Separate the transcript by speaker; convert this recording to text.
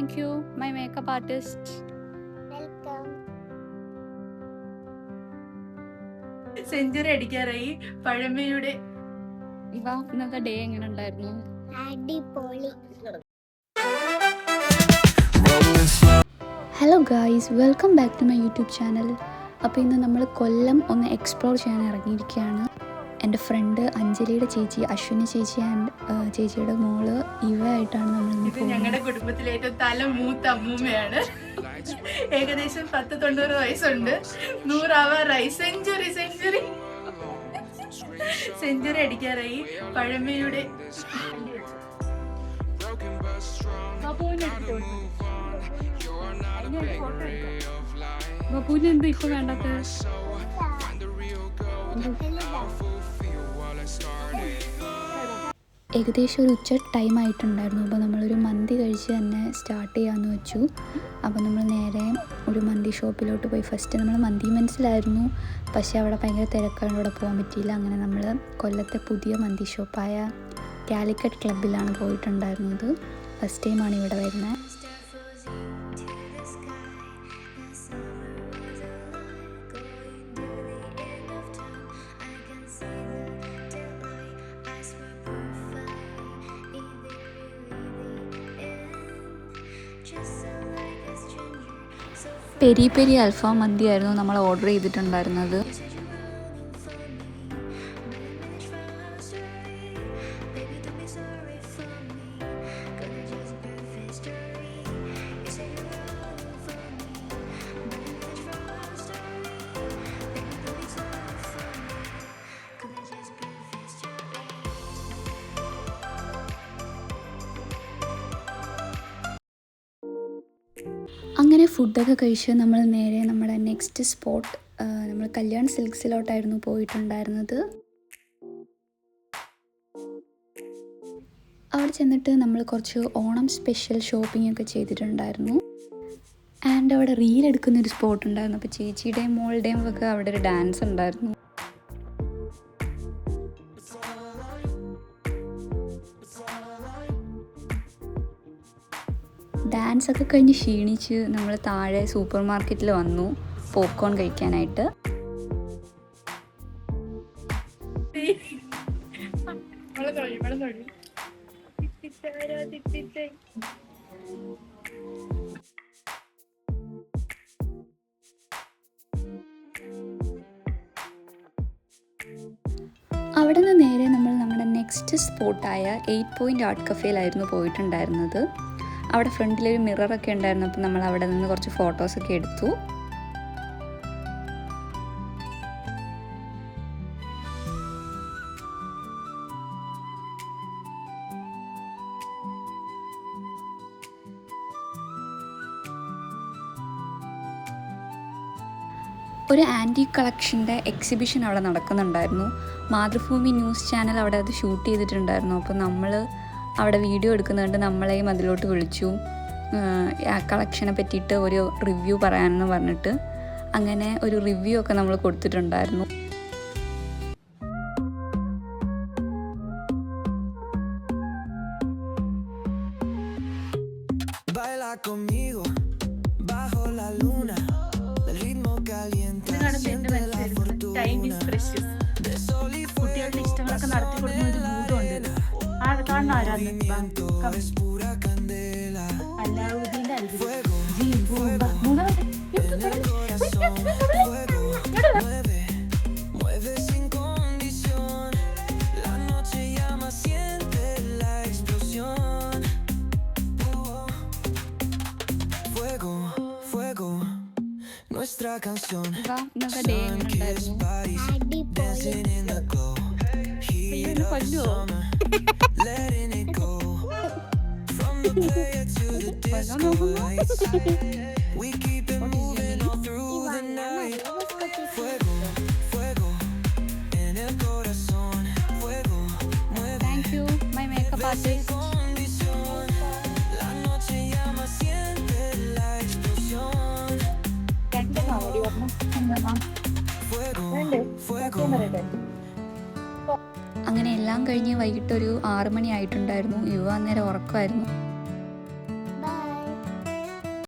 Speaker 1: Thank you, my makeup artist.
Speaker 2: Welcome.
Speaker 3: Century അടിക്കാറായി പഴമയുടെ.
Speaker 1: ഇവ ഇന്നത്തെ ഡേ എങ്ങനെ ഉണ്ടായിരുന്നു?
Speaker 2: അടിപൊളി.
Speaker 1: Hello guys, welcome back to my YouTube channel. അപ്പോൾ ഇന്ന് നമ്മൾ കൊല്ലം ഒന്ന് എക്സ്പ്ലോർ ചെയ്യാൻ ഇറങ്ങിയിരിക്കുകയാണ്. എൻ്റെ ഫ്രണ്ട് അഞ്ജലിയുടെ ചേച്ചി അശ്വിനി ചേച്ചി ആൻഡ് ചേച്ചിയുടെ മോള് ഇവ ആയിട്ടാണ് നമ്മൾ
Speaker 3: ഞങ്ങളുടെ കുടുംബത്തിലെ ഏറ്റവും തല മൂത്ത അമ്മൂമ്മയാണ്. ഏകദേശം 90 വയസ്സുണ്ട്. 100 ആവാറായി. സെഞ്ചുറി അടിക്കാറായി പഴമയുടെ.
Speaker 1: ബപ്പൂന് എന്താ ഇപ്പൊ വേണ്ടത്? ഏകദേശം ഒരു ഉച്ച ടൈം ആയിട്ടുണ്ടായിരുന്നു. അപ്പോൾ നമ്മളൊരു മന്തി കഴിച്ച് തന്നെ സ്റ്റാർട്ട് ചെയ്യാമെന്ന് വെച്ചു. അപ്പോൾ നമ്മൾ നേരെ ഒരു മന്തി ഷോപ്പിലോട്ട് പോയി. ഫസ്റ്റ് നമ്മൾ മന്തി മനസ്സിലായിരുന്നു, പക്ഷേ അവിടെ ഭയങ്കര തിരക്കാണ്, അവിടെ പോകാൻ പറ്റിയില്ല. അങ്ങനെ നമ്മൾ കൊല്ലത്തെ പുതിയ മന്തി ഷോപ്പായ കാലിക്കറ്റ് ക്ലബ്ബിലാണ് പോയിട്ടുണ്ടായിരുന്നത്. ഫസ്റ്റ് ടൈമാണ് ഇവിടെ വരുന്നത്. പെരി പെരി അൽഫാം മന്തിയായിരുന്നു നമ്മൾ ഓർഡർ ചെയ്തിട്ടുണ്ടായിരുന്നത്. അങ്ങനെ ഫുഡൊക്കെ കഴിച്ച് നമ്മൾ നേരെ നമ്മുടെ നെക്സ്റ്റ് സ്പോട്ട് നമ്മൾ കല്യാൺ സിൽക്സിലോട്ടായിരുന്നു പോയിട്ടുണ്ടായിരുന്നത്. അവിടെ ചെന്നിട്ട് നമ്മൾ കുറച്ച് ഓണം സ്പെഷ്യൽ ഷോപ്പിംഗ് ഒക്കെ ചെയ്തിട്ടുണ്ടായിരുന്നു. ആൻഡ് അവിടെ റീൽ എടുക്കുന്നൊരു സ്പോട്ട് ഉണ്ടായിരുന്നു. അപ്പോൾ ചേച്ചിയുടെയും മോളുടെയും ഒക്കെ അവിടെ ഒരു ഡാൻസ് ഉണ്ടായിരുന്നു. ഡാൻസൊക്കെ കഴിഞ്ഞ് ക്ഷീണിച്ച് നമ്മൾ താഴെ സൂപ്പർ മാർക്കറ്റിൽ വന്നു പോപ്കോൺ കഴിക്കാനായിട്ട്. അവിടെ നിന്ന് നേരെ നമ്മൾ നമ്മുടെ നെക്സ്റ്റ് സ്പോട്ടായ 8 പോയിൻ്റ് ആർട്ട് കഫേയിലായിരുന്നു പോയിട്ടുണ്ടായിരുന്നത്. അവിടെ ഫ്രണ്ടിലൊരു മിററൊക്കെ ഉണ്ടായിരുന്നു. അപ്പോൾ നമ്മൾ അവിടെ നിന്ന് കുറച്ച് ഫോട്ടോസൊക്കെ എടുത്തു. ഒരു ആൻറ്റീക് കളക്ഷൻ്റെ എക്സിബിഷൻ അവിടെ നടക്കുന്നുണ്ടായിരുന്നു. മാതൃഭൂമി ന്യൂസ് ചാനൽ അവിടെ അത് ഷൂട്ട് ചെയ്തിട്ടുണ്ടായിരുന്നു. അപ്പോൾ നമ്മൾ അവിടെ വീഡിയോ എടുക്കുന്നുണ്ട്, നമ്മളെയും അതിലോട്ട് വിളിച്ചു ആ കളക്ഷനെ പറ്റിയിട്ട് ഒരു റിവ്യൂ പറയാമെന്ന് പറഞ്ഞിട്ട്. അങ്ങനെ ഒരു റിവ്യൂ ഒക്കെ നമ്മൾ കൊടുത്തിട്ടുണ്ടായിരുന്നു.
Speaker 3: കുട്ടികളുടെ ഇഷ്ടങ്ങളൊക്കെ നടത്തി കൊടുക്കുന്ന ഒരു ഭൂതമുണ്ട്. കാണുന്ന അല്ലാവുദ്ദീൻ്റെ
Speaker 2: Nuestra canción
Speaker 1: ഇന്നത്തെ ഡേ എങ്ങനെ ഉണ്ടായിരുന്നു?
Speaker 2: letting it go from the player to the disco lights. We keep it moving all through the night. Fuego, fuego en el corazón. Fuego, mueve.
Speaker 1: Thank you, my makeup artist.
Speaker 2: La noche llama, siente la explosión. Fuego, fuego.
Speaker 1: അങ്ങനെ എല്ലാം കഴിഞ്ഞ് വൈകിട്ടൊരു 6 മണി ആയിട്ടുണ്ടായിരുന്നു. യുവ അന്നേരം ഉറക്കമായിരുന്നു.